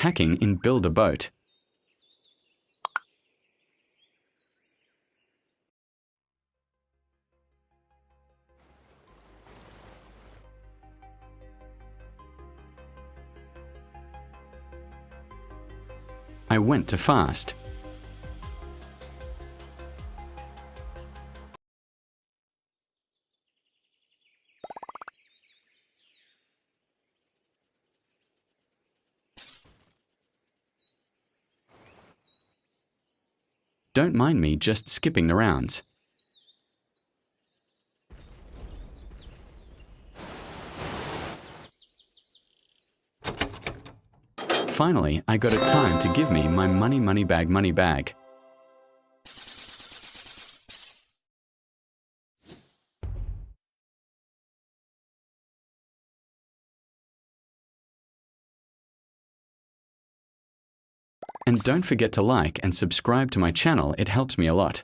hacking in Build a Boat. I went to fast. Don't mind me just skipping the rounds. Finally, I got it time to give me my money bag. And don't forget to like and subscribe to my channel, it helps me a lot.